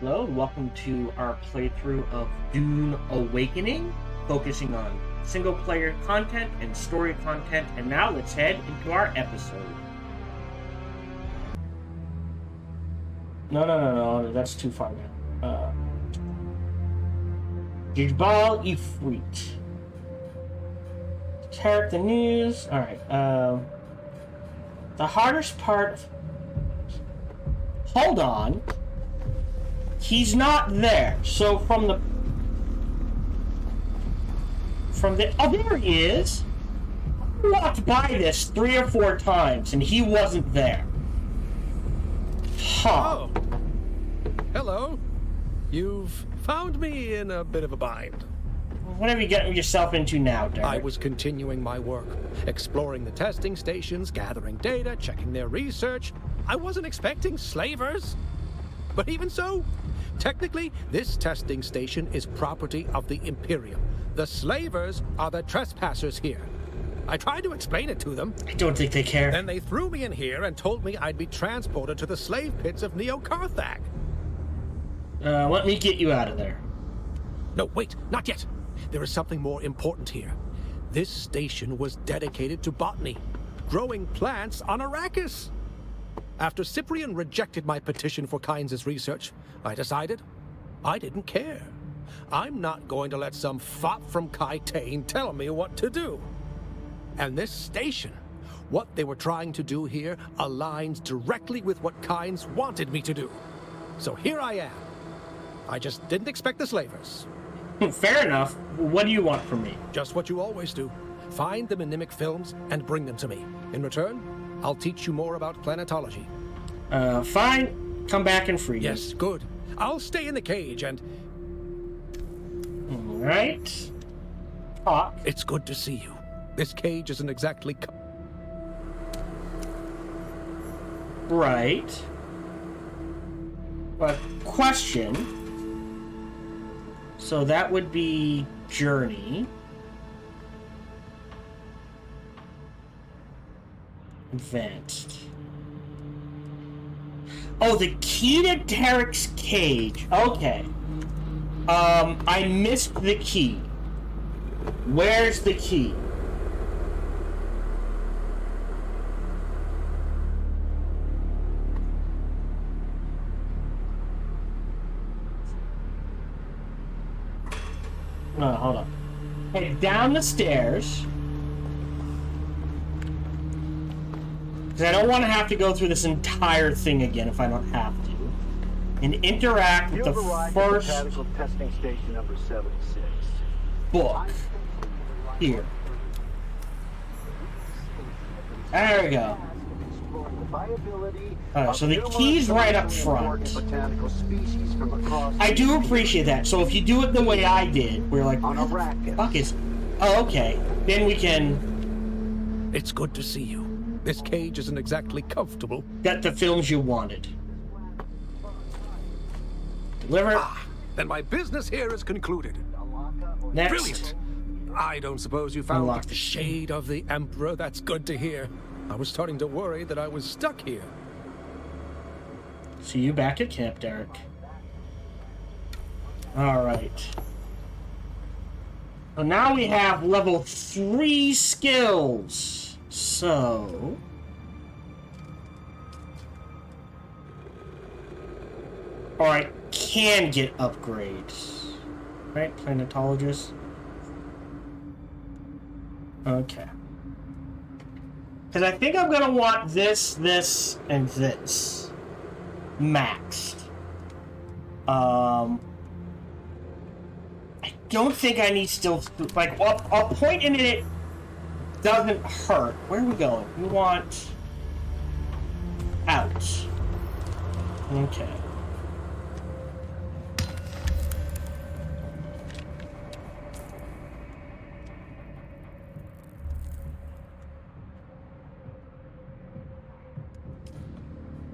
Hello, and welcome to our playthrough of Dune Awakening, focusing on single-player content and story content, and now let's head into our episode. No, that's too far now. Jabal Ifrit. Tarek the news. Alright, the hardest part... Hold on. He's not there. So from the oh, there he is. I walked by this 3 or 4 times and he wasn't there. Huh. Oh. Hello. You've found me in a bit of a bind. What have you gotten yourself into now, Derek? I was continuing my work, exploring the testing stations, gathering data, checking their research. I wasn't expecting slavers. But even so, technically, this testing station is property of the Imperium. The slavers are the trespassers here. I tried to explain it to them. I don't think they care. Then they threw me in here and told me I'd be transported to the slave pits of Neo-Carthag. Let me get you out of there. No, wait, not yet. There is something more important here. This station was dedicated to botany, growing plants on Arrakis. After Cyprian rejected my petition for Kynes' research, I decided I didn't care. I'm not going to let some fop from Kytane tell me what to do. And this station, what they were trying to do here, aligns directly with what Kynes wanted me to do. So here I am. I just didn't expect the slavers. Fair enough. What do you want from me? Just what you always do. Find the mnemic films and bring them to me. In return, I'll teach you more about planetology. Fine. Come back and free me. Yes, good. I'll stay in the cage and... Alright. Talk. It's good to see you. This cage isn't exactly... Right. But question. So that would be journey. Advanced. Oh, the key to Tarek's cage. Okay. I missed the key. Where's the key? No, hold on. Head down the stairs. Because I don't want to have to go through this entire thing again if I don't have to. And interact with the first testing station number 76. book. Here. There we go. Alright, so the key's right up front. I do appreciate that. So if you do it the way I did, we're like, what the fuck is... Oh, okay. Then we can... It's good to see you. This cage isn't exactly comfortable. Got the films you wanted. Deliver. Then my business here is concluded. Next. Brilliant. I don't suppose you found the shade of the Emperor. That's good to hear. I was starting to worry that I was stuck here. See you back at camp, Derek. Alright. So now we have level 3 skills. So... Alright, can get upgrades. Right, planetologist. Okay. Because I think I'm going to want this, and this. Maxed. I don't think I need still... Like, a point in it doesn't hurt. Where are we going? We want... Out. Okay.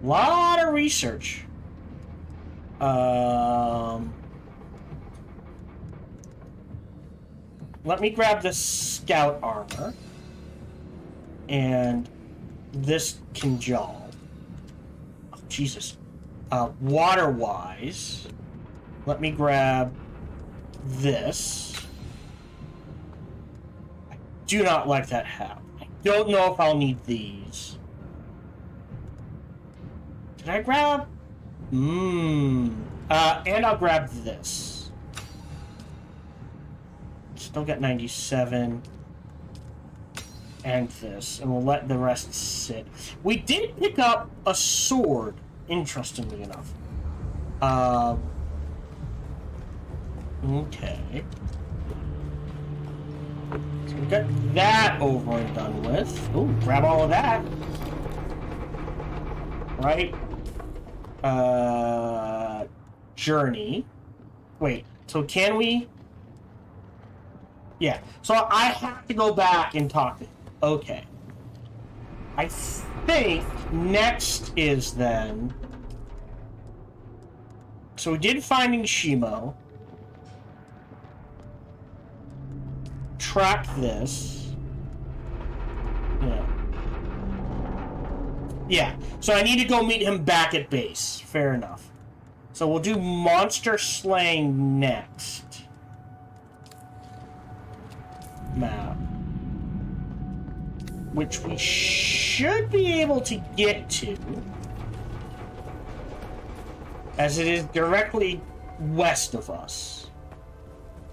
Lot of research. Let me grab the scout armor and this Kinjal. Oh, Jesus. Water-wise, let me grab this. I do not like that hat. I don't know if I'll need these. Did I grab? And I'll grab this. Still got 97. And this. And we'll let the rest sit. We did pick up a sword, interestingly enough. Okay. So we got that over and done with. Ooh, grab all of that. Right? Journey. Wait, so can we? Yeah, so I have to go back and talk to him. Okay. I think next is then... So we did Finding Shimo. Track this. Yeah. Yeah, so I need to go meet him back at base. Fair enough. So we'll do monster slaying next. Map. Which we should be able to get to. As it is directly west of us.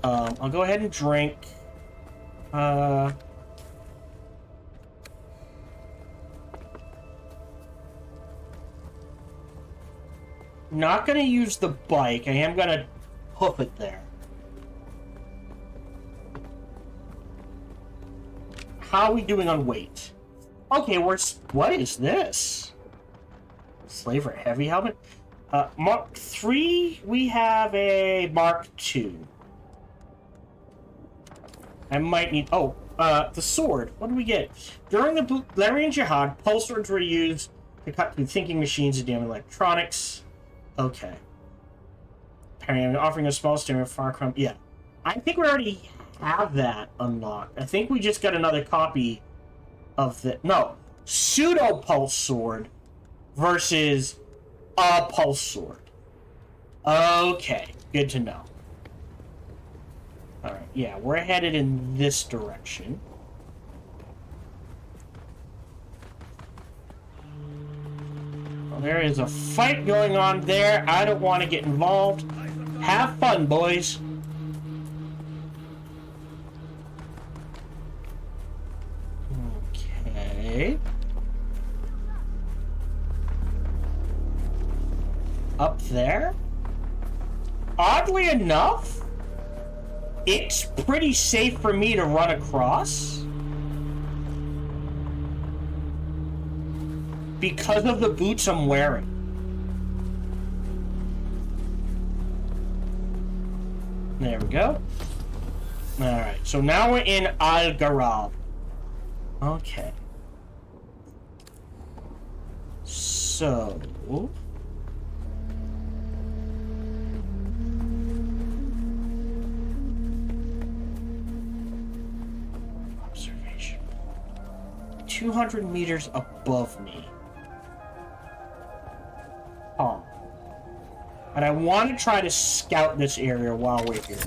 I'll go ahead and drink. Not gonna use the bike. I am gonna hoof it there. How are we doing on weight? Okay, what is this? Slaver heavy helmet? Mark 3, we have a Mark 2. I might need... Oh, the sword. What do we get? During the Valerian Jihad, pulse swords were used to cut through thinking machines and damage electronics. Okay. Apparently, offering a small stamina far from... Yeah. I think we already have that unlocked. I think we just got another copy of the... No. Pseudo-pulse sword versus a pulse sword. Okay. Good to know. Alright, yeah. We're headed in this direction. There is a fight going on there. I don't want to get involved. Have fun, boys. Okay. Up there? Oddly enough, it's pretty safe for me to run across. Because of the boots I'm wearing. There we go. Alright, so now we're in Al Garab. Okay. So... Observation. 200 meters above me. Oh. And I want to try to scout this area while we're here.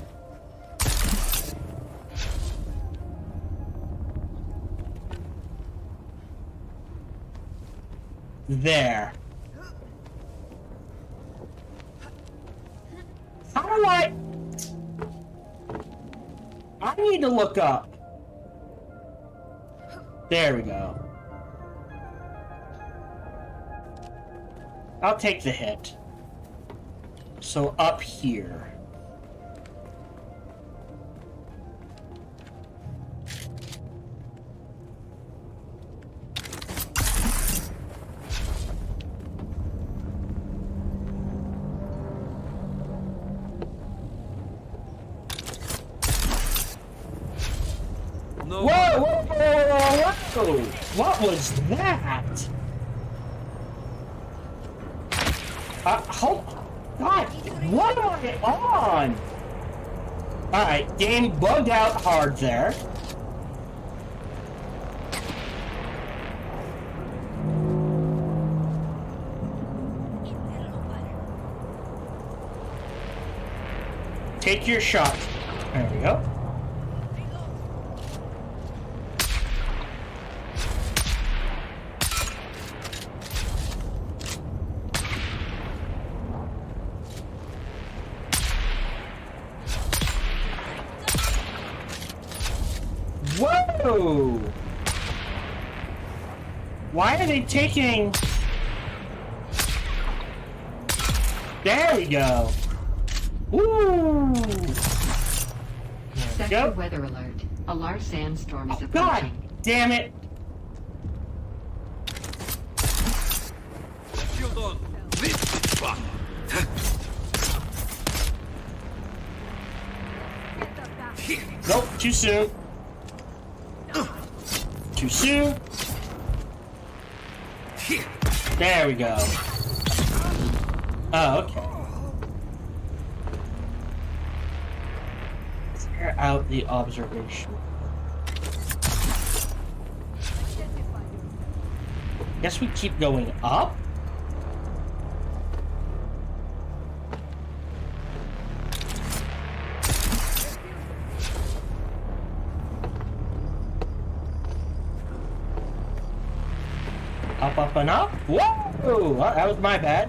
There. How do I need to look up. There we go. I'll take the hit. So up here. No. Whoa, whoa, whoa, whoa! What was that? Hold on. God, what am I on? Alright, game bugged out hard there. Take your shot. There we go. Whoa! Why are they taking... There we go. Woo! Sector weather alert. A large sandstorm is approaching. God damn it! Shield on. This fuck. Nope, too soon. Too soon. There we go. Oh, okay. Clear out the observation. Guess we keep going up? Up, up, and up? Whoa! That was my bad.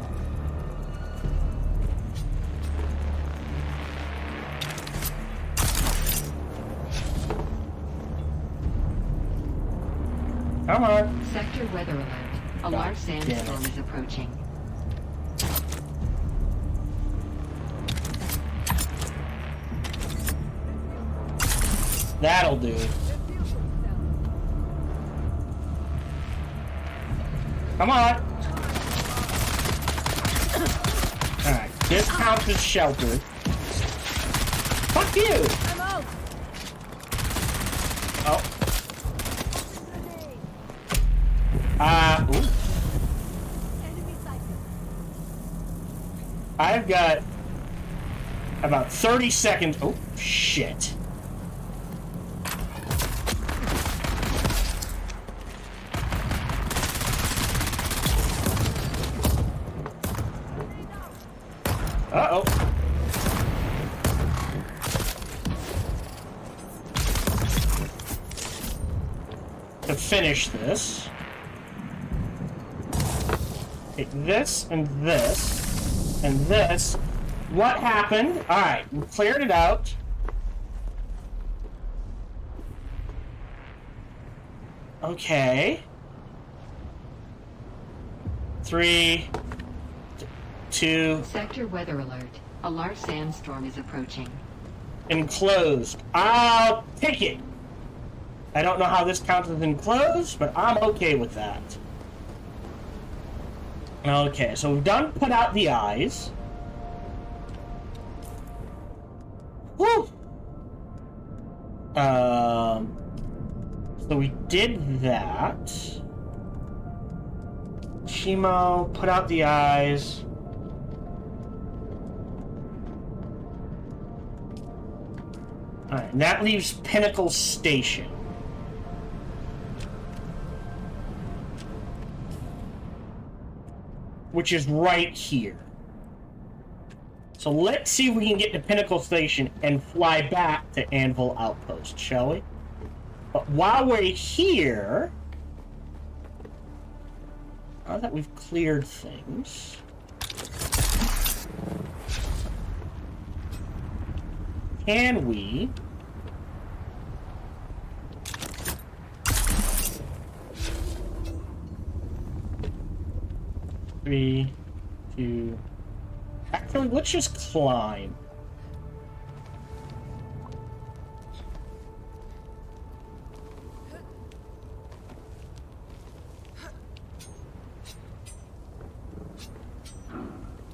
Come on. Sector weather alert. A large sandstorm is approaching. That'll do. Come on. Alright, this counts as shelter. Fuck you! I'm out. Oh. Ooh. Enemy sighted. I've got about 30 seconds. Oh, shit. Uh-oh. To finish this, take this and this and this. What happened? Alright, we cleared it out. Okay. 3, 2, Sector weather alert. A large sandstorm is approaching. enclosed. I'll take it. I don't know how this counts as enclosed, but I'm okay with that. Okay, so we've done put out the eyes. Woo! So we did that. Chemo, put out the eyes. Alright, and that leaves Pinnacle Station. Which is right here. So let's see if we can get to Pinnacle Station and fly back to Anvil Outpost, shall we? But while we're here, now that we've cleared things, can we Three, two. Actually, let's just climb.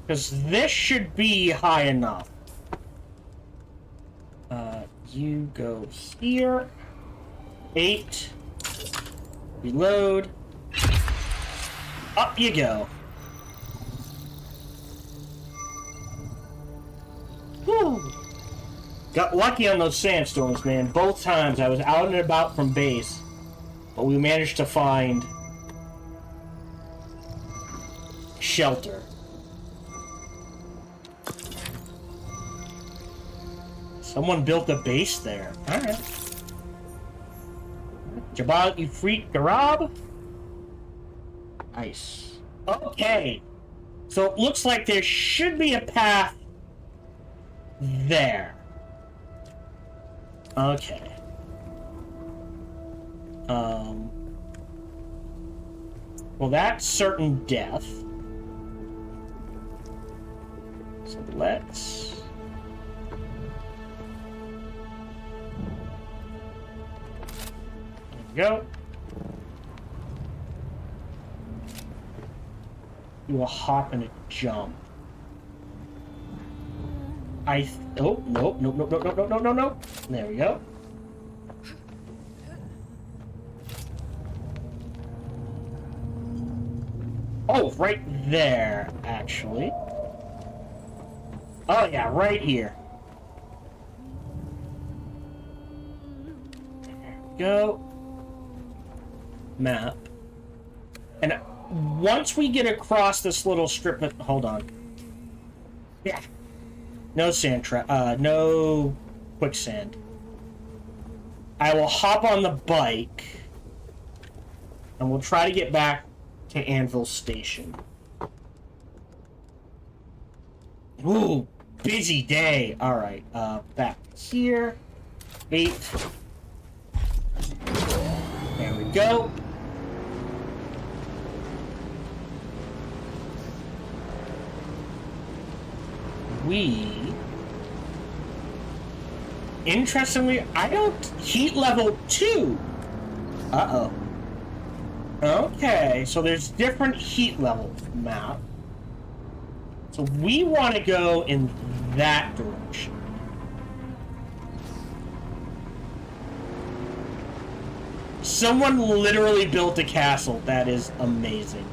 Because this should be high enough. You go here. 8. Reload. Up you go. Whew. Got lucky on those sandstorms, man. Both times I was out and about from base, but we managed to find shelter. Someone built a base there. Alright. Jabal Ifrit Garab. Nice. Okay. So it looks like there should be a path there. Okay. Well, that's certain death. So let's... There we go. Do a hop and a jump. Oh, nope, nope, nope, nope, nope, nope, nope, nope, nope. There we go. Oh, right there, actually. Oh, yeah, right here. There we go. Map. And once we get across this little strip of... Hold on. Yeah. No sand trap. No quicksand. I will hop on the bike. And we'll try to get back to Anvil Station. Ooh, busy day. Alright, back here. 8. There we go. Interestingly, I don't... Heat level 2. Uh-oh. Okay, so there's different heat level map. So we want to go in that direction. Someone literally built a castle. That is amazing.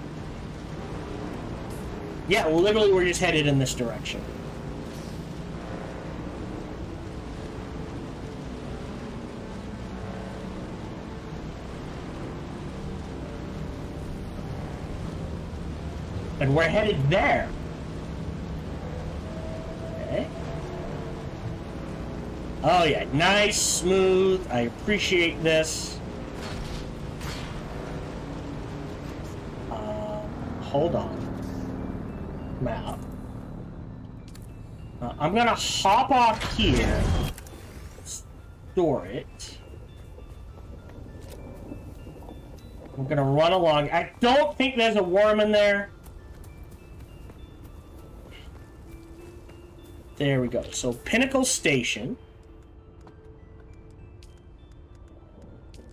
Yeah, literally we're just headed in this direction. And we're headed there. Okay. Oh yeah, nice, smooth. I appreciate this. Hold on. Map. I'm gonna hop off here. Store it. I'm gonna run along. I don't think there's a worm in there. There we go. So Pinnacle Station.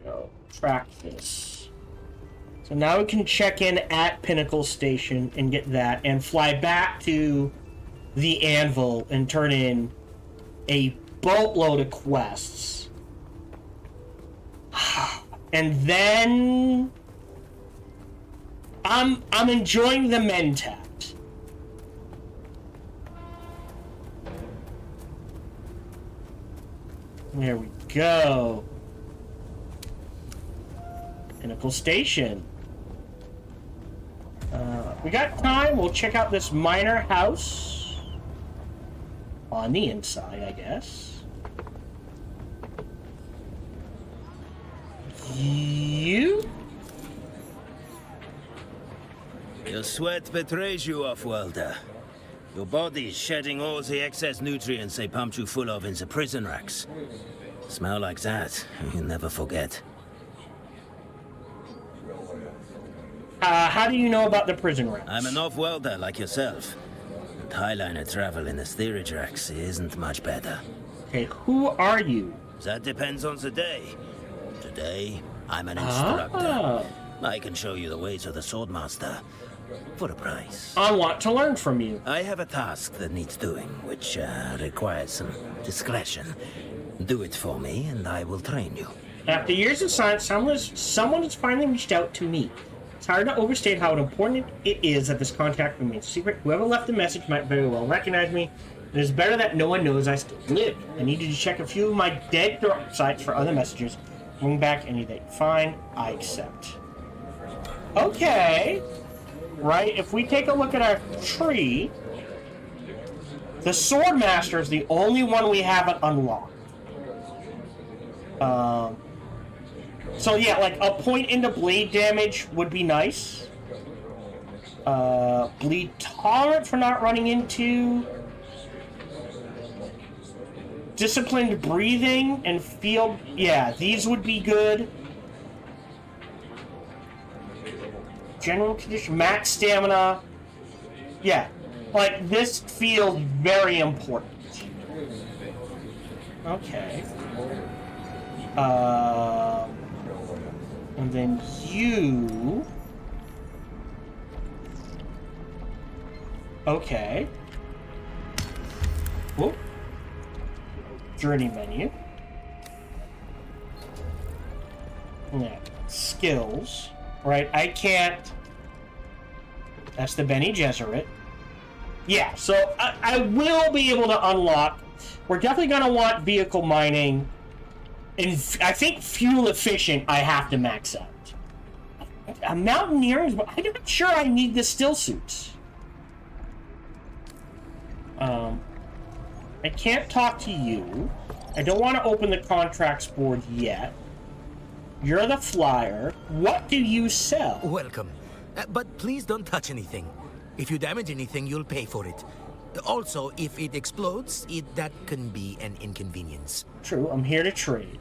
Go track this. So now we can check in at Pinnacle Station and get that, and fly back to the Anvil and turn in a boatload of quests. And then I'm enjoying the Mentat. There we go. Pinnacle Station. We got time. We'll check out this minor house. On the inside, I guess. You? Your sweat betrays you, off-worlder. Your body's shedding all the excess nutrients they pumped you full of in the prison racks. Smell like that, you'll never forget. How do you know about the prison racks? I'm an off-worlder like yourself. And Highliner travel in the steerage racks isn't much better. Okay, who are you? That depends on the day. Today, I'm an instructor. I can show you the way to the Swordmaster. For a price. I want to learn from you. I have a task that needs doing, which requires some discretion. Do it for me, and I will train you. After years of silence, someone has finally reached out to me. It's hard to overstate how important it is that this contact remains secret. Whoever left the message might very well recognize me. It is better that no one knows I still live. I needed to check a few of my dead drop sites for other messages. Bring back any that you find. I accept. Okay. Right, if we take a look at our tree, The Swordmaster is the only one we haven't unlocked. So yeah, like a point into blade damage would be nice. Bleed tolerant for not running into. Disciplined breathing and field. Yeah, these would be good. General condition, max stamina. Yeah, like this feels very important. Okay. And then you. Okay. Whoop. Journey menu. Yeah. Skills. Right, I can't. That's the Bene Gesserit. Yeah, so I will be able to unlock. We're definitely going to want vehicle mining. And I think fuel efficient I have to max out. Mountaineering, but I'm not sure I need the still suits. I can't talk to you. I don't want to open the contracts board yet. You're the flyer. What do you sell? Welcome. But please don't touch anything. If you damage anything, you'll pay for it. Also, if it explodes, that can be an inconvenience. True, I'm here to trade.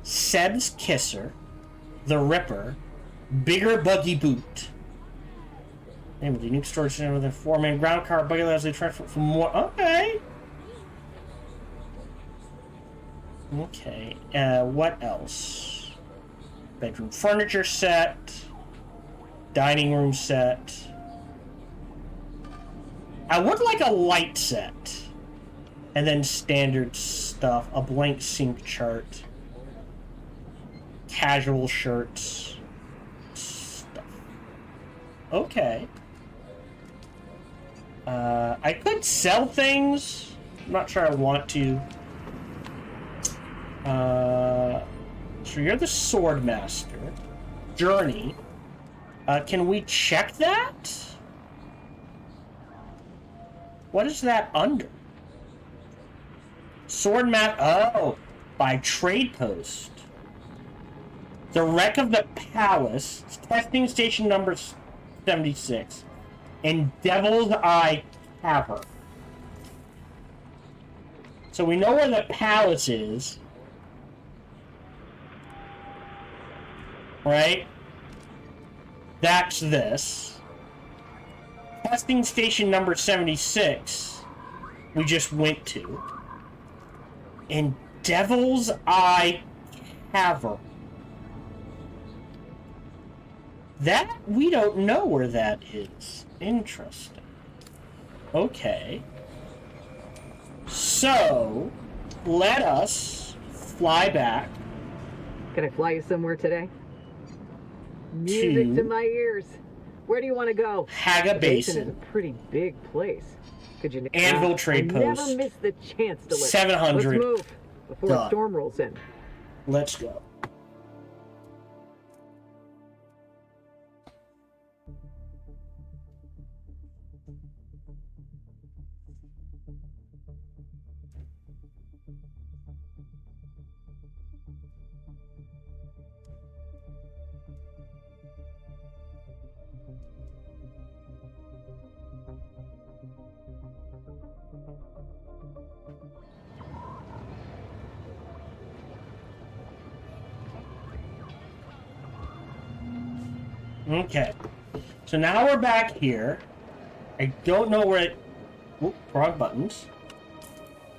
Seb's Kisser, the Ripper, Bigger Buggy Boot. Name of the unique storage center with a 4-man ground car buggy allows you to transfer for more. Okay. Okay. What else? Bedroom furniture set. Dining room set. I would like a light set. And then standard stuff. A blank sync chart. Casual shirts. Stuff. Okay. I could sell things. I'm not sure I want to. So you're the Swordmaster. Journey. Can we check that? What is that under? Swordmaster. Oh, by trade post. The wreck of the palace. Testing station number 76. And Devil's Eye Cavern. So we know where the palace is. Right? That's this. Testing station number 76 we just went to. And Devil's Eye Cavern. That, we don't know where that is. Interesting. Okay. So, let us fly back. Can I fly you somewhere today? Music to my ears. Where do you want to go? Haga Basin. is a pretty big place. Could you? Anvil Trade Post. Never miss the chance to live. 700. Let's move before a storm rolls in. Let's go. Okay, so now we're back here. I don't know where it... Oop, wrong buttons.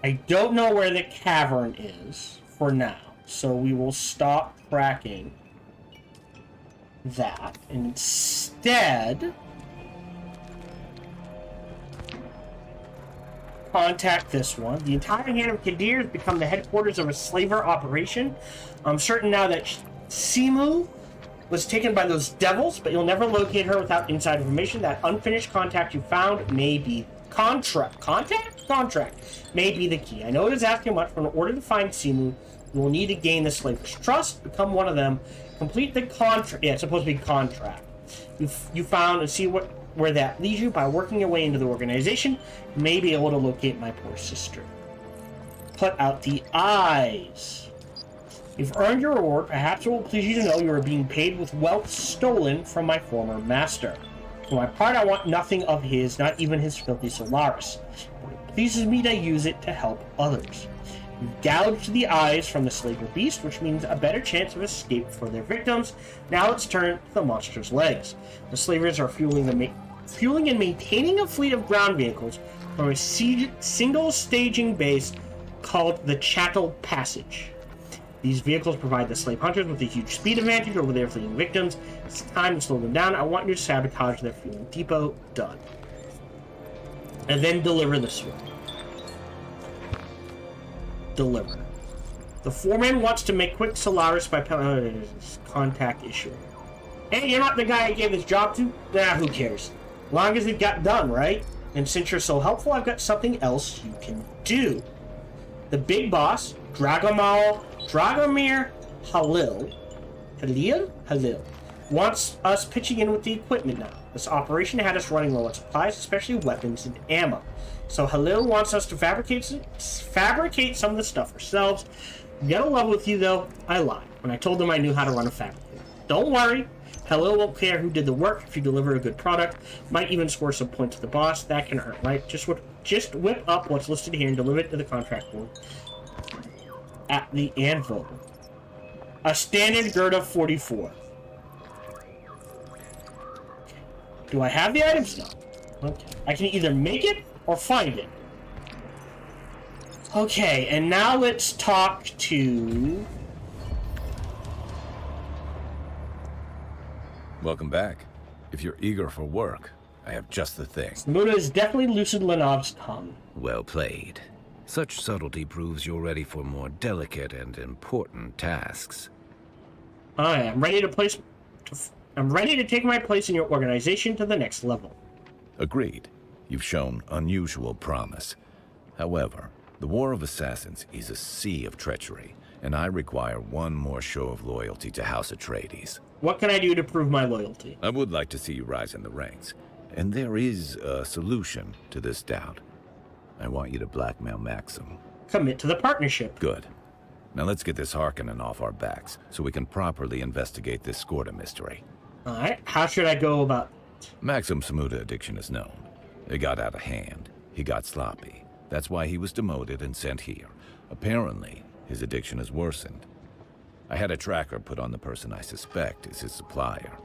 I don't know where the cavern is for now, so we will stop tracking that. Instead, contact this one. The entire hand of Kadir has become the headquarters of a slaver operation. I'm certain now that Simu was taken by those devils, but you'll never locate her without inside information. That unfinished contract you found may be contract may be the key. I know it is asking much, but in order to find Simu, you will need to gain the slaver's trust, become one of them, complete the contract. Yeah, it's supposed to be contract. You found and see what where that leads you. By working your way into the organization, you may be able to locate my poor sister. Put out the eyes. You've earned your reward. Perhaps it will please you to know you are being paid with wealth stolen from my former master. For my part, I want nothing of his, not even his filthy Solaris. But it pleases me to use it to help others. You've gouged the eyes from the slaver beast, which means a better chance of escape for their victims. Now let's turn to the monster's legs. The slavers are fueling and maintaining a fleet of ground vehicles from a single staging base called the Chattel Passage. These vehicles provide the slave hunters with a huge speed advantage over their fleeing victims. It's time to slow them down. I want you to sabotage their fueling depot. Done. And then deliver the sword. Deliver. The foreman wants to make quick Solaris by contact issue. Hey, you're not the guy I gave this job to? Nah, who cares? As long as it got done, right? And since you're so helpful, I've got something else you can do. The big boss, Dragomir Halil, wants us pitching in with the equipment now. This operation had us running low on supplies, especially weapons and ammo. So Halil wants us to fabricate some of the stuff ourselves. I'm gonna level with you though, I lied when I told them I knew how to run a fabricator. Don't worry, Halil won't care who did the work if you deliver a good product. Might even score some points to the boss. That can hurt, right? Just whip up what's listed here and deliver it to the contract board. At the anvil. A standard gird of 44. Do I have the items now? Okay. I can either make it or find it. Okay, and now let's talk to... Welcome back. If you're eager for work, I have just the thing. Muda has definitely loosened Lenov's tongue. Well played. Such subtlety proves you're ready for more delicate and important tasks. I'm ready to take my place in your organization to the next level. Agreed. You've shown unusual promise. However, the War of Assassins is a sea of treachery, and I require one more show of loyalty to House Atreides. What can I do to prove my loyalty? I would like to see you rise in the ranks, and there is a solution to this doubt. I want you to blackmail Maxim. Commit to the partnership. Good. Now let's get this Harkonnen off our backs, so we can properly investigate this Skorda mystery. Alright, how should I go about it? Maxim's Samuda addiction is known. It got out of hand. He got sloppy. That's why he was demoted and sent here. Apparently, his addiction has worsened. I had a tracker put on the person I suspect is his supplier.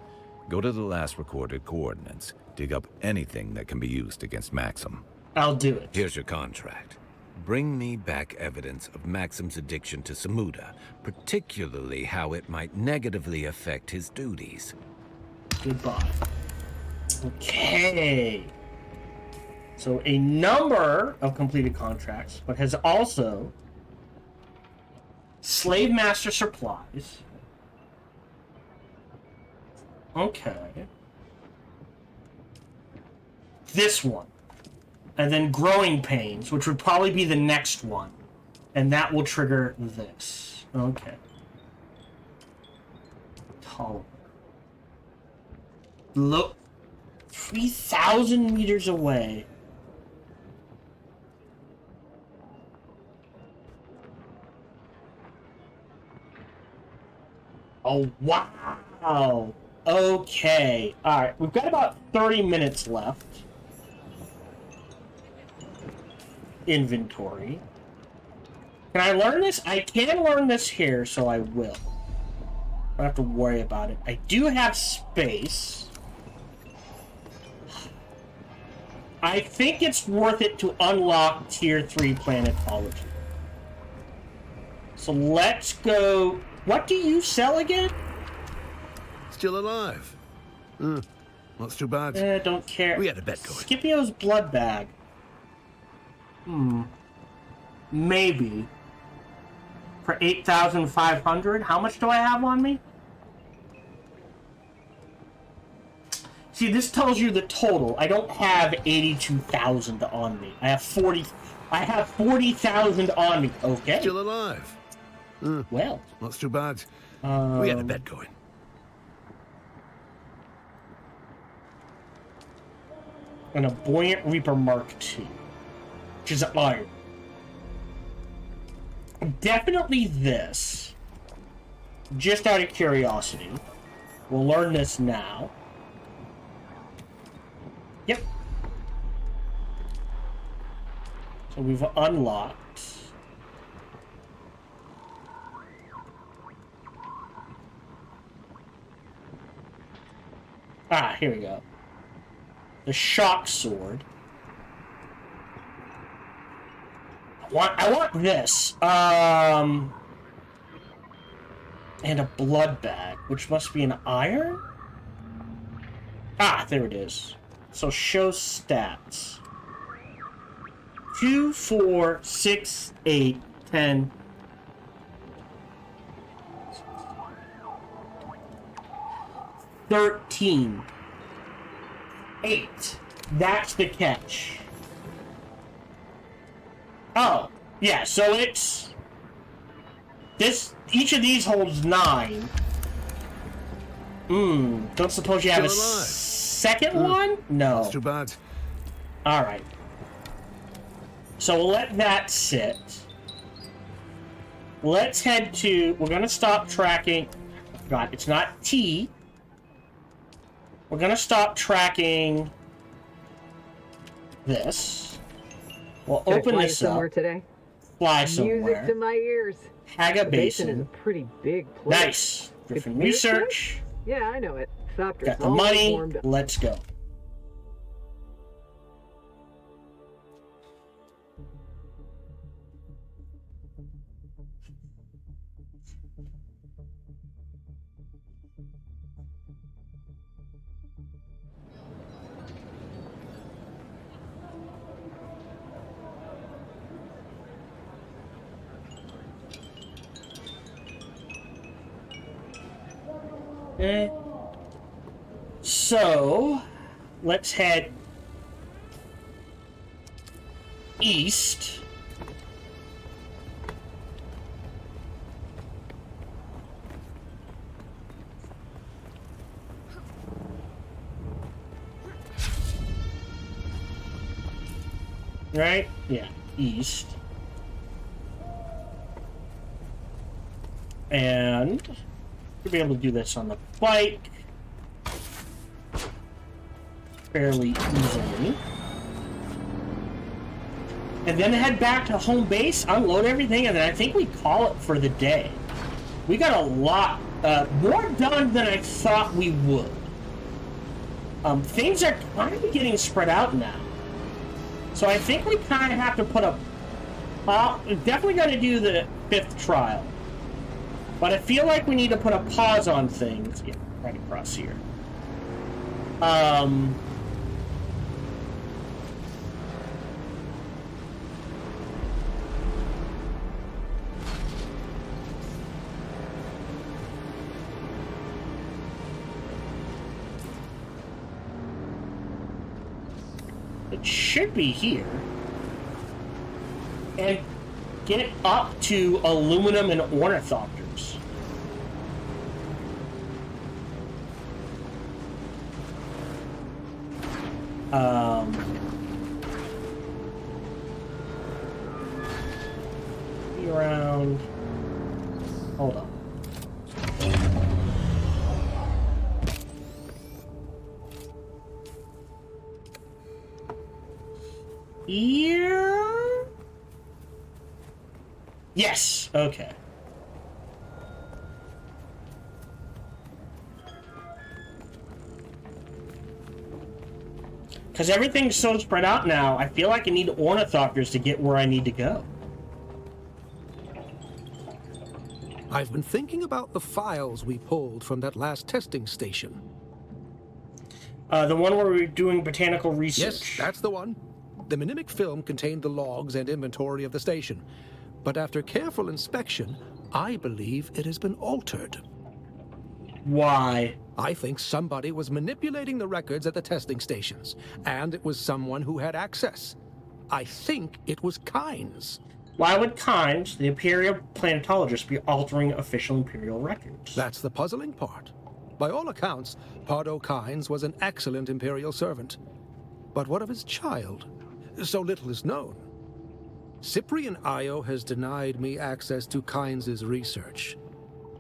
Go to the last recorded coordinates. Dig up anything that can be used against Maxim. I'll do it. Here's your contract. Bring me back evidence of Maxim's addiction to Samuda, particularly how it might negatively affect his duties. Goodbye. Okay. So a number of completed contracts, but has also slave master supplies. Okay. This one. And then growing pains, which would probably be the next one. And that will trigger this. Okay. Tolerant. Look. 3,000 meters away. Oh, wow. Okay. Alright, we've got about 30 minutes left. Inventory. Can I learn this? I can learn this here, so I will. I don't have to worry about it. I do have space. I think it's worth it to unlock Tier 3 planetology. So let's go... What do you sell again? Still alive. Not too bad. Don't care. We had a bet going. Scipio's blood bag. Maybe. For 8,500? How much do I have on me? See, this tells you the total. I don't have 82,000 on me. I have 40,000 on me. Okay. Still alive. Well. Not too bad. We had a bet going. And a Buoyant Reaper Mark II, which is iron. Definitely this. Just out of curiosity. We'll learn this now. Yep. So we've unlocked. Ah, here we go. The shock sword. I want this. And a blood bag, which must be an iron? Ah, there it is. So show stats. 2, 4, 6, 8, 10. 13. 8. That's the catch. Oh, yeah, so it's... Each of these holds 9. Don't suppose you have a second one? No. That's too bad. Alright. So we'll let that sit. Let's head to... We're gonna stop tracking... God, it's not T. We're gonna stop tracking this. We'll open this up. Today? Fly somewhere. Music to my ears. Haga Basin is Basin. a pretty big place. Nice. Griffin Research. Yeah, I know it. Thopter's Got the all money. warmed up. Let's go. Okay. So, let's head east. Right? Yeah, east. And we'll be able to do this on the bike fairly easily. And then head back to home base, unload everything, and then I think we call it for the day. We got a lot, more done than I thought we would. Things are kind of getting spread out now. So I think we kind of have to put a... definitely got to do the 5th trial. But I feel like we need to put a pause on things. Yeah, right across here. It should be here. And get it up to aluminum and ornithopters. Be around. Hold on. Here. Yes. Okay. Because everything's so spread out now, I feel like I need ornithopters to get where I need to go. I've been thinking about the files we pulled from that last testing station. The one where we were doing botanical research. Yes, that's the one. The mnemonic film contained the logs and inventory of the station. But after careful inspection, I believe it has been altered. Why? I think somebody was manipulating the records at the testing stations, and it was someone who had access. I think it was Kynes. Why would Kynes, the Imperial planetologist, be altering official Imperial records? That's the puzzling part. By all accounts, Pardo Kynes was an excellent Imperial servant. But what of his child? So little is known. Cyprian Io has denied me access to Kynes' research.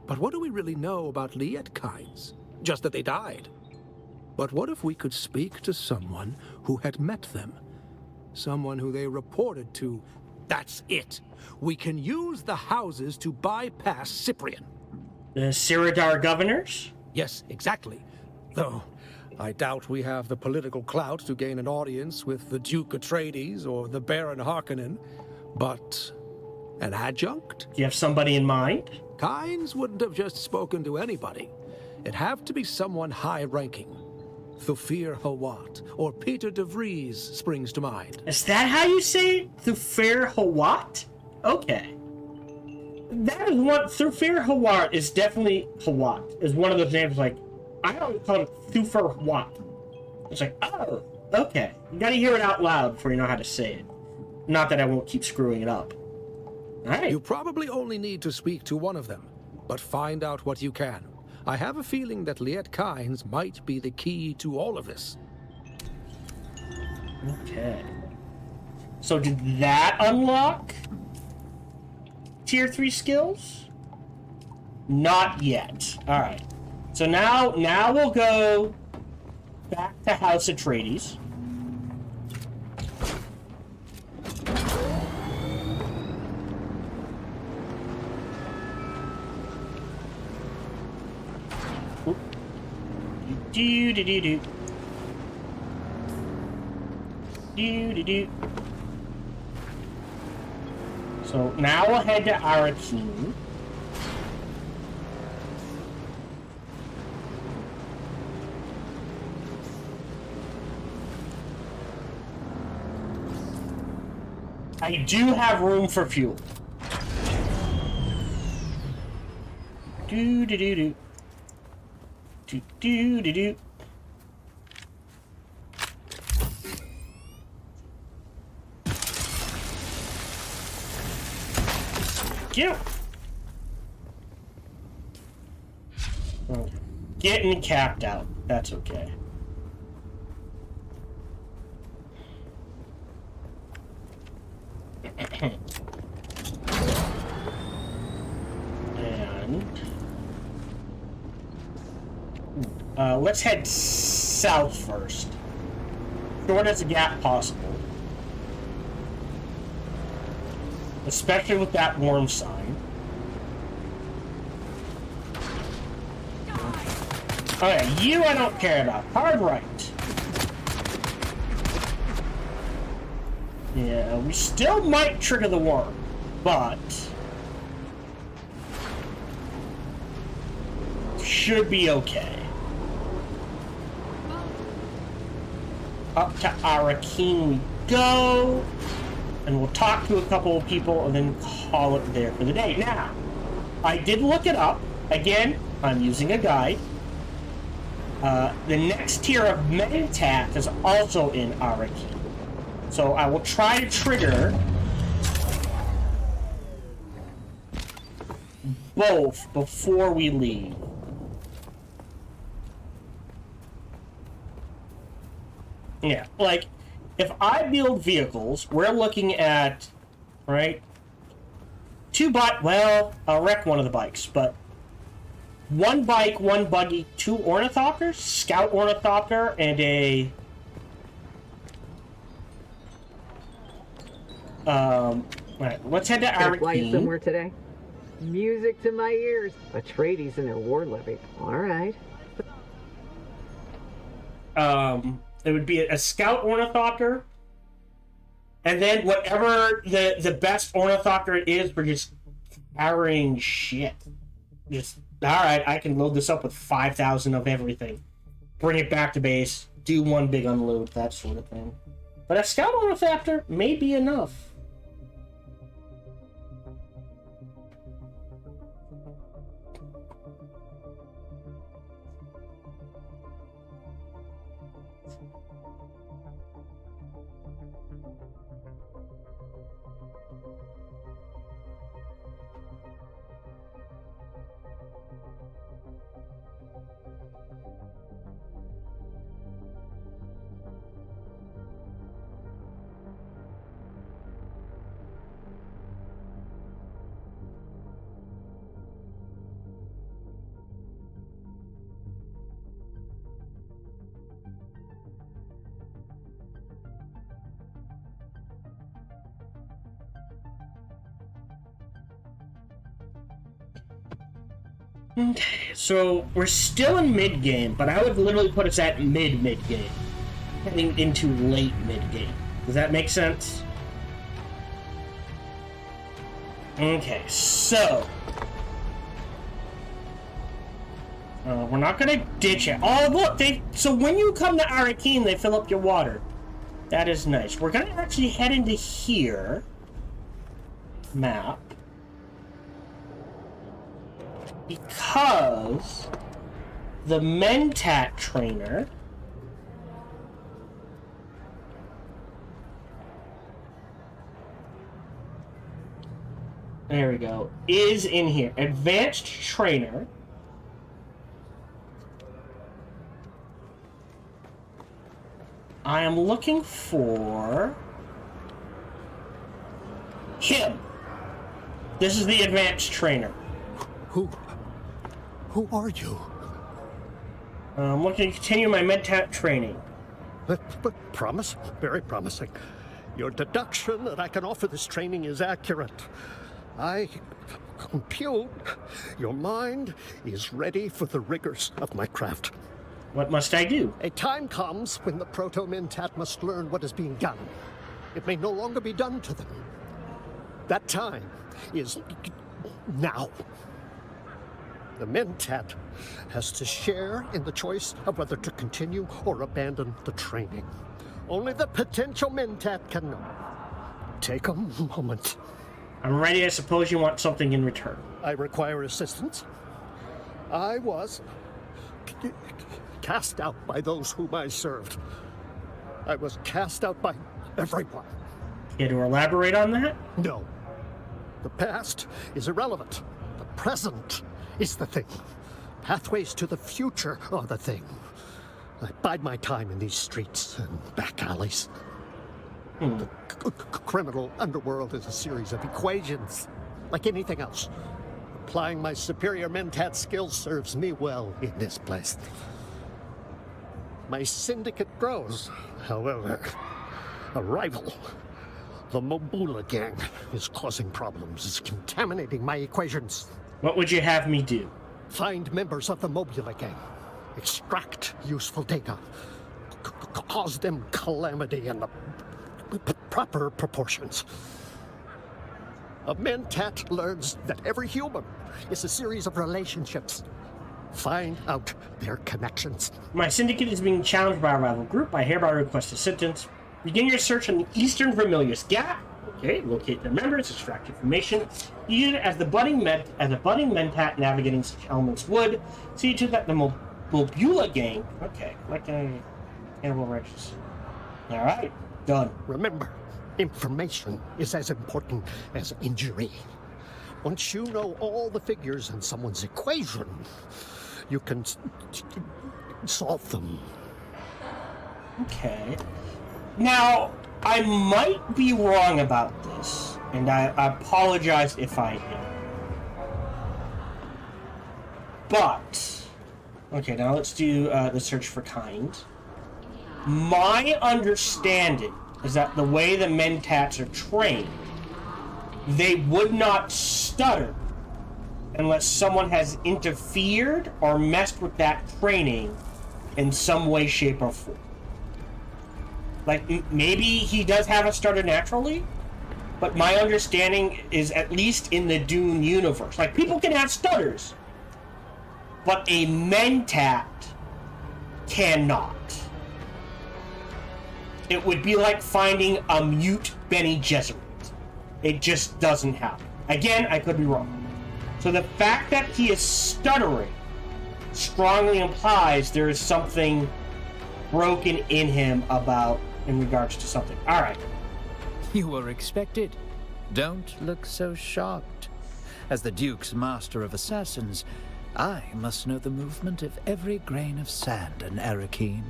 But what do we really know about Liet Kynes? Just that they died. But what if we could speak to someone who had met them? Someone who they reported to. That's it. We can use the houses to bypass Cyprian. The Siridar governors? Yes, exactly. Though, I doubt we have the political clout to gain an audience with the Duke Atreides or the Baron Harkonnen. But an adjunct? Do you have somebody in mind? Kynes wouldn't have just spoken to anybody. It'd have to be someone high-ranking. Thufir Hawat or Peter de Vries springs to mind. Is that how you say it? Thufir Hawat? Okay. That is what Thufir Hawat is definitely Hawat. Is one of those names like I don't call it Thufir Hawat. It's like, oh, okay. You gotta hear it out loud before you know how to say it. Not that I won't keep screwing it up. Alright. You probably only need to speak to one of them, but find out what you can. I have a feeling that Liet Kynes might be the key to all of this. Okay. So did that unlock tier 3 skills? Not yet. Alright. So now we'll go back to House Atreides. Do do do do do do do. So now we'll head to Arrakis. I do have room for fuel. Do do do do. Do do do do. Get. Oh, getting capped out. That's okay. And let's head south first. Short as a gap possible. Especially with that warm sign. Oh yeah, you I don't care about. Hard right. Yeah, we still might trigger the worm, but should be okay. Up to Arrakis we go, and we'll talk to a couple of people and then call it there for the day. Now, I did look it up. Again, I'm using a guide. The next tier of Mentat is also in Arrakis. So I will try to trigger both before we leave. Yeah, like, if I build vehicles, we're looking at, right, well, I'll wreck one of the bikes, but one bike, one buggy, 2 ornithopters, scout ornithopter, and a right, let's head to Arrakis. Fly you somewhere today? Music to my ears. Atreides and their war levy. All right. It would be a scout ornithopter, and then whatever the best ornithopter it is for just carrying shit. Just, alright, I can load this up with 5,000 of everything. Bring it back to base, do one big unload, that sort of thing. But a scout ornithopter may be enough. Okay, so we're still in mid-game, but I would literally put us at mid-game. Heading into late mid-game. Does that make sense? Okay, so... we're not gonna ditch it. Oh, look! So when you come to Arrakis, they fill up your water. That is nice. We're gonna actually head into here. Map. Because... the Mentat trainer... there we go. Is in here. Advanced trainer. I am looking for him. This is the advanced trainer. Who are you? I'm looking to continue my Mentat training. But promise? Very promising. Your deduction that I can offer this training is accurate. I compute your mind is ready for the rigors of my craft. What must I do? A time comes when the Proto-Mentat must learn what is being done. It may no longer be done to them. That time is now. The Mentat has to share in the choice of whether to continue or abandon the training. Only the potential Mentat can know. Take a moment. I'm ready. I suppose you want something in return. I require assistance. I was cast out by those whom I served. I was cast out by everyone. Care to elaborate on that? No. The past is irrelevant. The present is the thing. Pathways to the future are the thing. I bide my time in these streets and back alleys. The criminal underworld is a series of equations, like anything else. Applying my superior Mentat skills serves me well in this place. My syndicate grows, however. A rival, the Mobula gang, is causing problems. It's contaminating my equations. What would you have me do? Find members of the Mobula gang. Extract useful data. Cause them calamity in the proper proportions. A Mentat learns that every human is a series of relationships. Find out their connections. My syndicate is being challenged by a rival group. I hereby request assistance. Begin your search on the Eastern Vermilius Gap. Okay, locate their members, extract information. Use it as the budding Mentat navigating such elements would. See to that the Mobula gang. Okay, like a animal righteous. All right, done. Remember, information is as important as injury. Once you know all the figures in someone's equation, you can solve them. Okay. Now, I might be wrong about this, and I apologize if I am. But, okay, now let's do the search for kind. My understanding is that the way the Mentats are trained, they would not stutter unless someone has interfered or messed with that training in some way, shape, or form. Like, maybe he does have a stutter naturally, but my understanding is, at least in the Dune universe, like, people can have stutters, but a Mentat cannot. It would be like finding a mute Bene Gesserit. It just doesn't happen. Again, I could be wrong. So the fact that he is stuttering strongly implies there is something broken in him in regards to something. All right. You were expected. Don't look so shocked. As the Duke's master of assassins, I must know the movement of every grain of sand in Arrakis.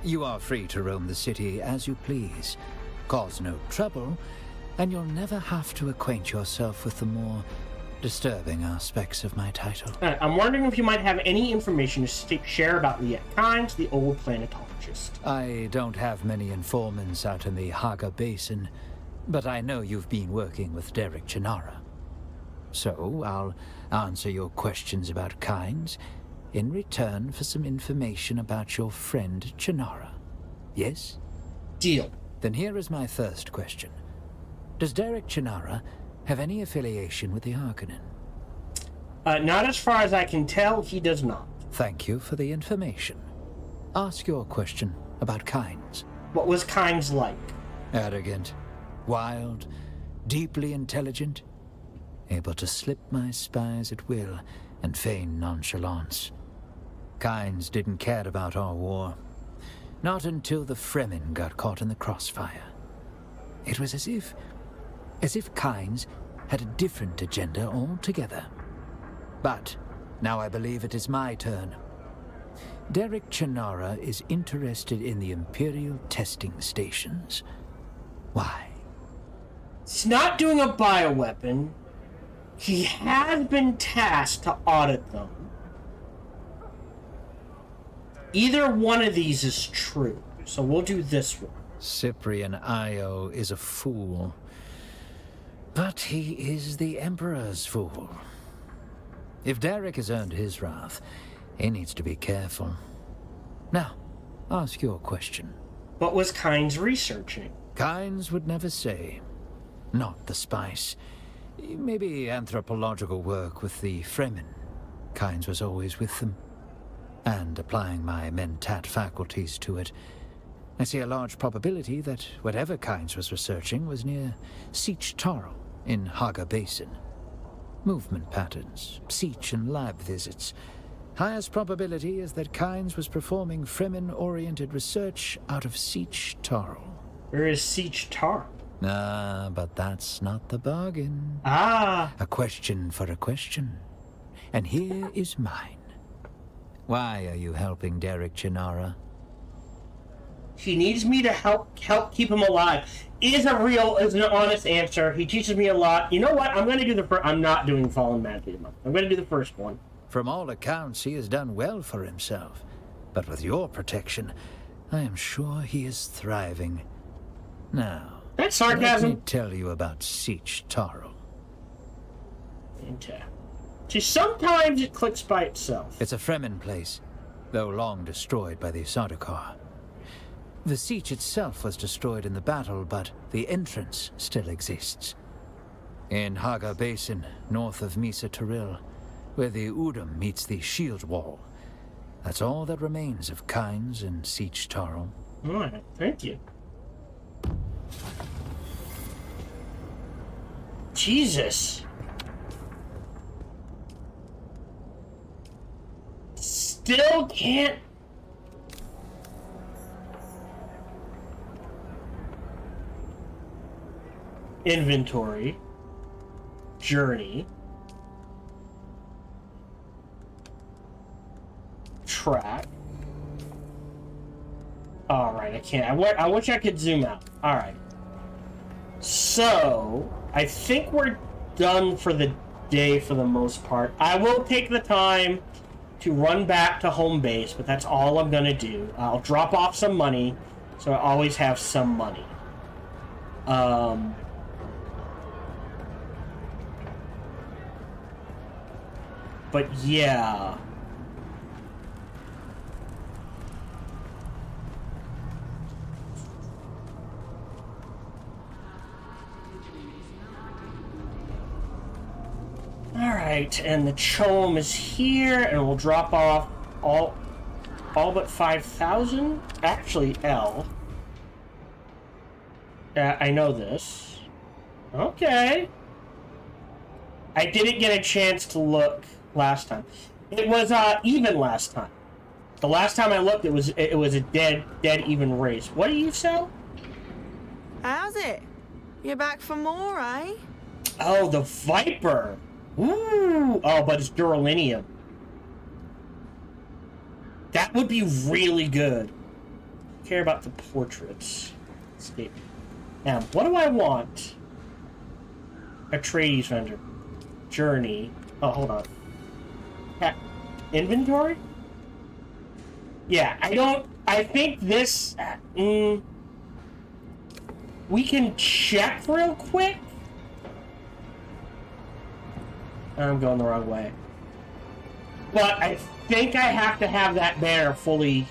You are free to roam the city as you please. Cause no trouble, and you'll never have to acquaint yourself with the more disturbing aspects of my title. I'm wondering if you might have any information to share about Liet Kynes, the old planetologist. I don't have many informants out in the Haga Basin, but I know you've been working with Derek Chinara. So I'll answer your questions about Kynes in return for some information about your friend Chinara. Yes? Deal. Then here is my first question. Does Derek Chinara have any affiliation with the Harkonnen? Not as far as I can tell, he does not. Thank you for the information. Ask your question about Kynes. What was Kynes like? Arrogant, wild, deeply intelligent, able to slip my spies at will and feign nonchalance. Kynes didn't care about our war. Not until the Fremen got caught in the crossfire. It was as if Kynes had a different agenda altogether. But now I believe it is my turn. Derek Chinara is interested in the Imperial testing stations. Why? He's not doing a bioweapon. He has been tasked to audit them. Either one of these is true, so we'll do this one. Cyprian Io is a fool. But he is the Emperor's fool. If Derek has earned his wrath, he needs to be careful. Now, ask your question. What was Kynes researching? Kynes would never say. Not the spice. Maybe anthropological work with the Fremen. Kynes was always with them. And applying my mentat faculties to it, I see a large probability that whatever Kynes was researching was near Sietch Tarl in Haga Basin. Movement patterns, siege and lab visits. Highest probability is that Kynes was performing Fremen-oriented research out of Sietch Tarl. Where is Sietch Tarl? Ah, but that's not the bargain. Ah! A question for a question. And here is mine. Why are you helping Derek Chinara? He needs me to help keep him alive. Is an honest answer. He teaches me a lot. You know what? I'm going to do the first. I'm not doing Fallen Magnum. I'm going to do the first one. From all accounts, he has done well for himself. But with your protection, I am sure he is thriving. Now, that's sarcasm. Let me tell you about Sietch Tarl. See, sometimes it clicks by itself. It's a Fremen place, though long destroyed by the Sardaukar. The siege itself was destroyed in the battle, but the entrance still exists. In Haga Basin, north of Misa Tiril, where the Udum meets the shield wall. That's all that remains of Kynes and Sietch Tarl. Alright, thank you. Jesus. Still can't... Inventory. Journey. Track. Alright, I can't. I wish I could zoom out. Alright. So, I think we're done for the day for the most part. I will take the time to run back to home base, but that's all I'm gonna do. I'll drop off some money, so I always have some money. But yeah. Alright, and the Chom is here, and we'll drop off all but 5,000? Actually, L. I know this. Okay. I didn't get a chance to look last time. It was even last time. The last time I looked, it was a dead even race. What do you sell? How's it? You're back for more, eh? Oh, the Viper. Ooh. Oh, but it's Duralinium. That would be really good. Care about the portraits. Escape. Now, what do I want? Atreides vendor. Journey. Oh, hold on. Inventory? Yeah, I think this... we can check real quick. I'm going the wrong way. But I think I have to have that banner fully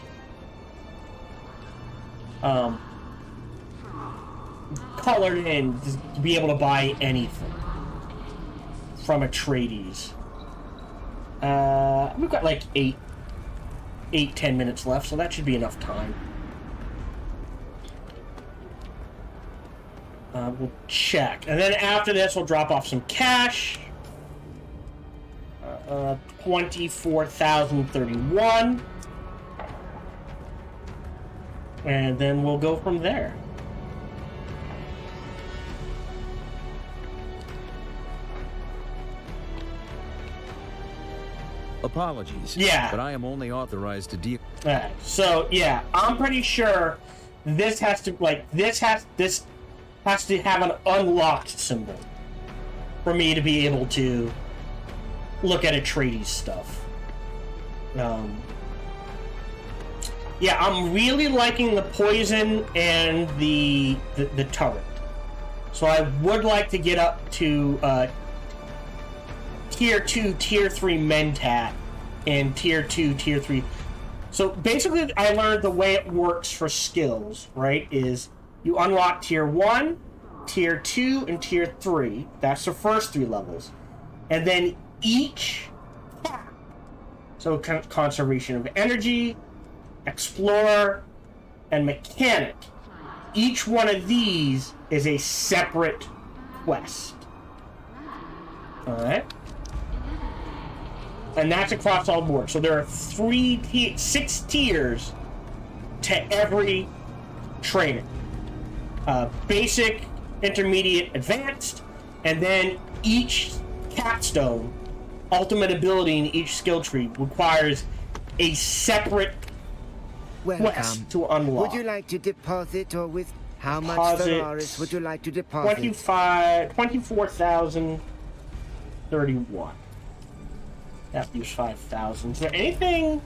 colored in to be able to buy anything from Atreides. We've got like 10 minutes left, so that should be enough time. We'll check. And then after this, we'll drop off some cash. 24,031. And then we'll go from there. Apologies. Yeah. But I am only authorized to deal. Alright, so yeah, I'm pretty sure this has to has to have an unlocked symbol for me to be able to look at Atreides stuff. Yeah, I'm really liking the poison and the turret. So I would like to get up to Tier 2, Tier 3 Mentat, and Tier 2, Tier 3. So basically, I learned the way it works for skills, right, is you unlock Tier 1, Tier 2, and Tier 3. That's the first 3 levels. And then each pack, so Conservation of Energy, Explorer, and Mechanic, each one of these is a separate quest. Alright? And that's across all board. So there are 6 tiers to every trainer. Basic, intermediate, advanced, and then each capstone, ultimate ability in each skill tree requires a separate quest to unlock. Would you like to deposit, or with how much Ferraris would you like to deposit? 24,031. That leaves 5,000. Is there anything?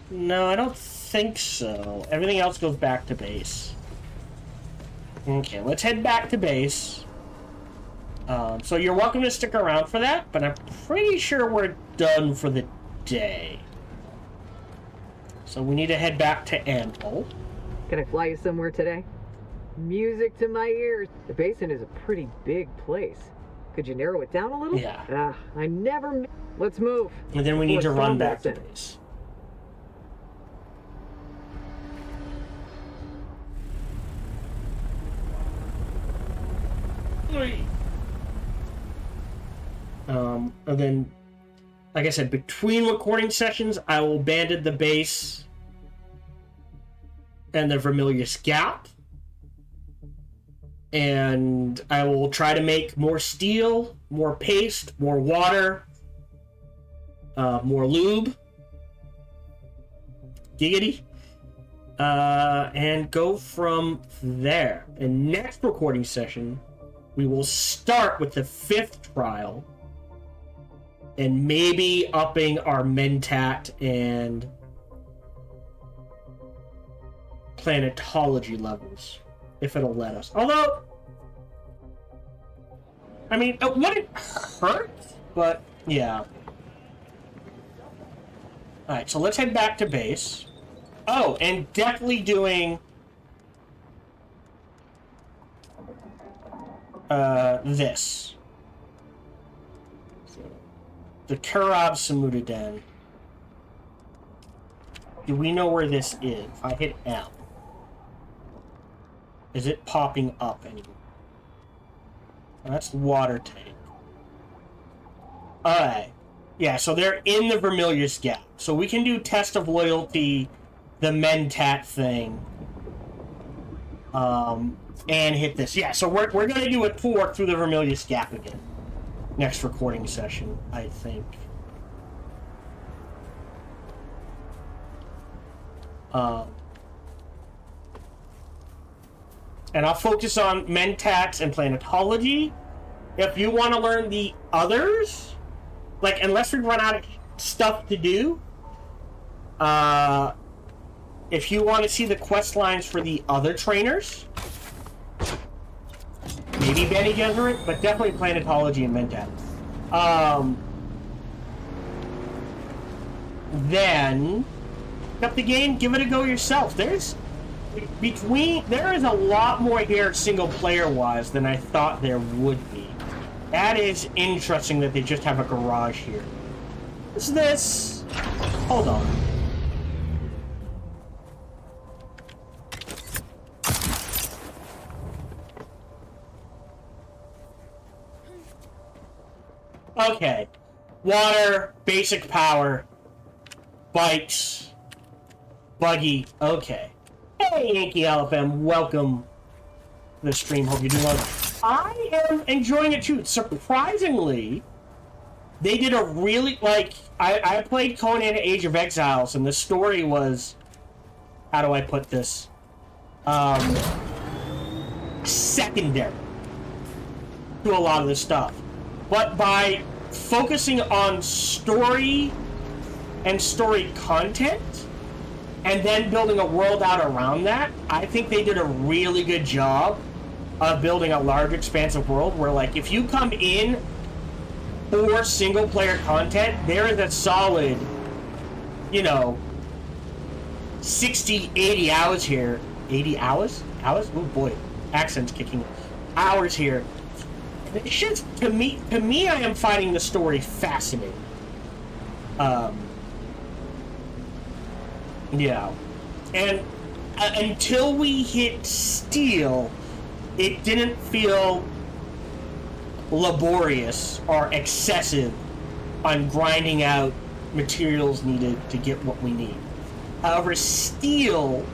No, I don't think so. Everything else goes back to base. Okay, let's head back to base. So you're welcome to stick around for that, but I'm pretty sure we're done for the day. So we need to head back to Anvil. Can I fly you somewhere today? Music to my ears. The basin is a pretty big place. Could you narrow it down a little? Yeah. I never... Let's move. And then we need to run back to base. And then, like I said, between recording sessions, I will abandon the base and the Vermilius Gap. And I will try to make more steel, more paste, more water, more lube. Giggity. And go from there. And next recording session, we will start with the 5th trial. And maybe upping our Mentat and planetology levels. If it'll let us. Although, I mean, it wouldn't hurt, but yeah. Alright, so let's head back to base. Oh, and definitely doing this. The Kurab Samuda Den. Do we know where this is? If I hit M. Is it popping up anymore? That's the water tank. Alright. Yeah, so they're in the Vermilius Gap. So we can do Test of Loyalty, the Mentat thing, and hit this. Yeah, so we're going to do a tour through the Vermilius Gap again. Next recording session, I think. And I'll focus on Mentats and planetology. If you want to learn the others, like, unless we run out of stuff to do, if you want to see the quest lines for the other trainers, maybe Bene Gesserit, but definitely planetology and Mentats. Then pick up the game, give it a go yourself. There is a lot more here single player wise than I thought there would be. That is interesting that they just have a garage here. What's this? Hold on. Okay. Water, basic power, bikes, buggy. Okay. Hey, Yankee LFM, welcome to the stream. Hope you're doing well. I am enjoying it too. Surprisingly, they did a really, like, I played Conan Age of Exiles, and the story was, how do I put this? Secondary to a lot of this stuff. But by focusing on story and story content, and then building a world out around that, I think they did a really good job of building a large, expansive world where, like, if you come in for single-player content, there is a solid, you know, 60, 80 hours here. 80 hours? Hours? Oh boy, accent's kicking. Hours here. It's just, to me, I am finding the story fascinating. Yeah. And until we hit Steel, it didn't feel laborious or excessive on grinding out materials needed to get what we need. However, Steel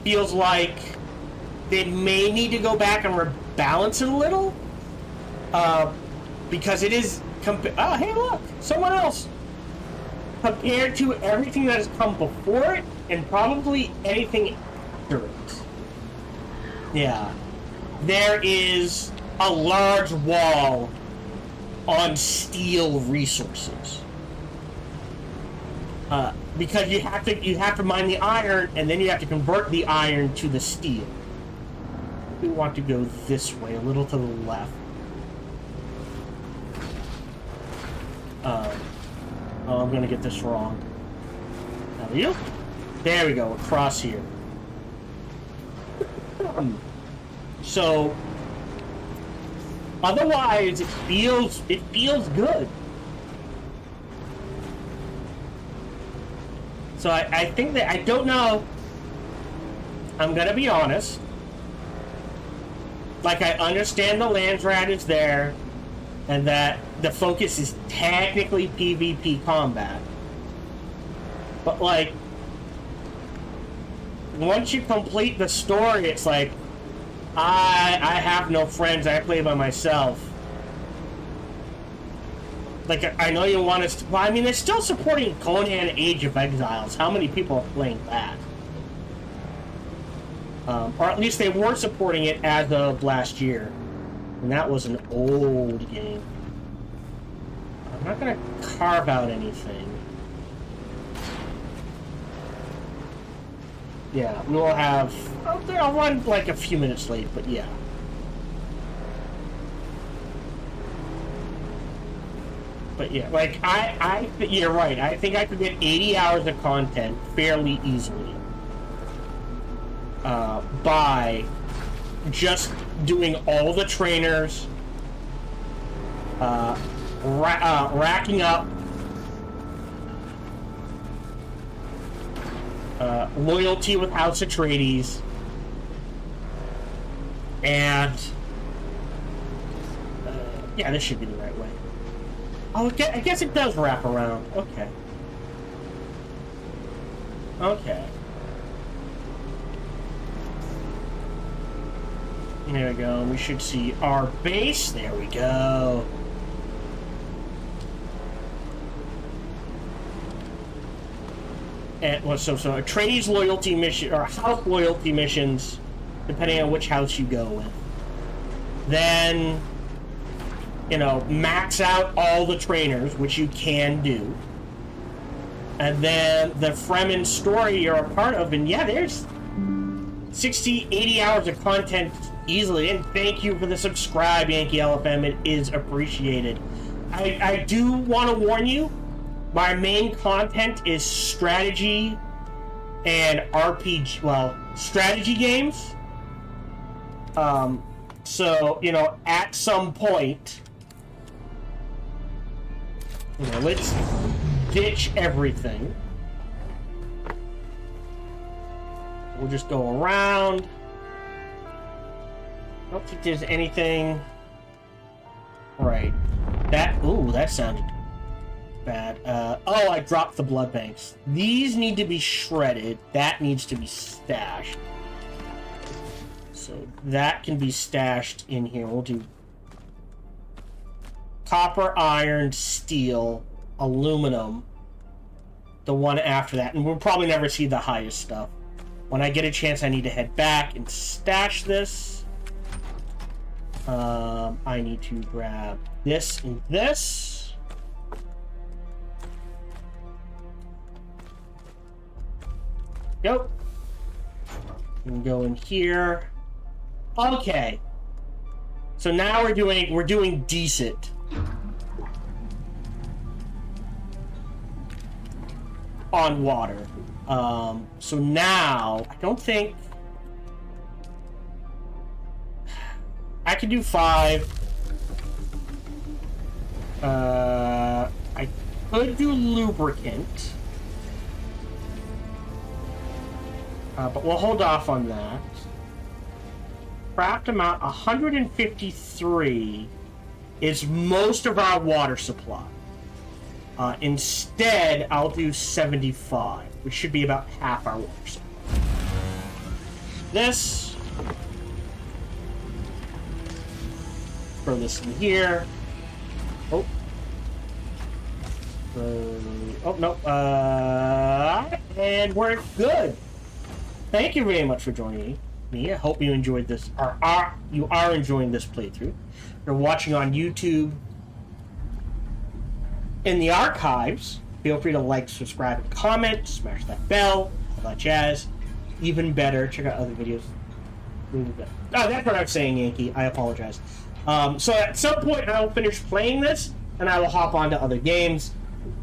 feels like they may need to go back and rebalance it a little. Because it is oh, hey, look! Someone else! Compared to everything that has come before it, and probably anything after it. Yeah. There is a large wall on steel resources. Because you have to mine the iron, and then you have to convert the iron to the steel. We want to go this way, a little to the left. Oh, I'm gonna get this wrong. There we go, across here. So, otherwise, it feels good. So I think that, I don't know, I'm gonna be honest. Like, I understand the Landsrat is there, and that the focus is technically PvP combat. But, like, once you complete the story, it's like, I have no friends, I play by myself. Like, I know you want us to... Well, I mean, they're still supporting Conan Age of Exiles. How many people are playing that? Or at least they were supporting it as of last year. And that was an old game. I'm not going to carve out anything. Yeah, we will have... I'll run like a few minutes late, but yeah. But yeah, like, you're right. I think I could get 80 hours of content fairly easily. By just doing all the trainers, racking up loyalty with House Atreides, and yeah, this should be the right way. Oh, I guess it does wrap around. Okay. Okay. There we go. We should see our base. There we go. And well, so Atreides loyalty mission or house loyalty missions, depending on which house you go with. Then, you know, max out all the trainers, which you can do. And then the Fremen story you're a part of, and yeah, there's 60, 80 hours of content easily. And thank you for the subscribe, Yankee LFM. It is appreciated. I do want to warn you, my main content is strategy and RPG, well, strategy games. So, you know, at some point, you know, let's ditch everything. We'll just go around. I don't think there's anything. Right. That sounded bad. Oh, I dropped the blood banks. These need to be shredded. That needs to be stashed. So that can be stashed in here. We'll do copper, iron, steel, aluminum. The one after that. And we'll probably never see the highest stuff. When I get a chance, I need to head back and stash this. I need to grab this and this. Go. And go in here. Okay. So now we're doing decent. On water. So now I don't think I can do 5. I could do lubricant. But we'll hold off on that. Craft amount 153 is most of our water supply. Instead, I'll do 75, which should be about half our water supply. This. Throw this in here. Oh. Oh, no. And we're good. Thank you very much for joining me. I hope you enjoyed this, or you are enjoying this playthrough. If you're watching on YouTube, in the archives, feel free to like, subscribe, and comment. Smash that bell, all that jazz. Even better, check out other videos. Oh, that's what I was saying, Yankee. I apologize. So at some point, I will finish playing this, and I will hop on to other games.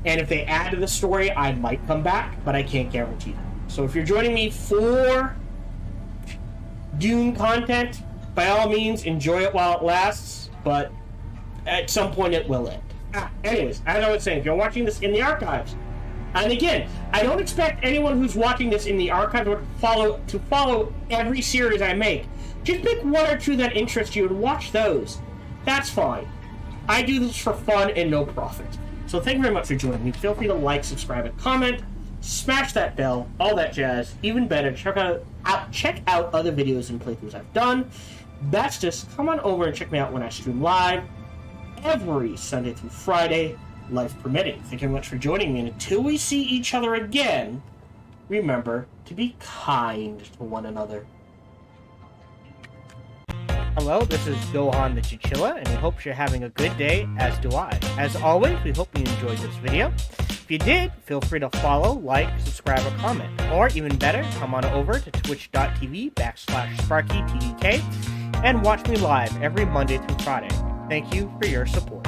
And if they add to the story, I might come back, but I can't guarantee that. So if you're joining me for Dune content, by all means, enjoy it while it lasts, but at some point it will end. Anyways, as I was saying, if you're watching this in the archives, and again, I don't expect anyone who's watching this in the archives to follow every series I make. Just pick 1 or 2 that interest you and watch those. That's fine. I do this for fun and no profit. So thank you very much for joining me. Feel free to like, subscribe, and comment. Smash that bell, all that jazz. Even better, check out other videos and playthroughs I've done. That's just, come on over and check me out when I stream live every Sunday through Friday, life permitting. Thank you very much for joining me, and until we see each other again, remember to be kind to one another. Hello, this is Gohan the Chinchilla, and we hope you're having a good day, as do I. As always, we hope you enjoyed this video. If you did, feel free to follow, like, subscribe, or comment. Or even better, come on over to twitch.tv/SparkyTDK and watch me live every Monday through Friday. Thank you for your support.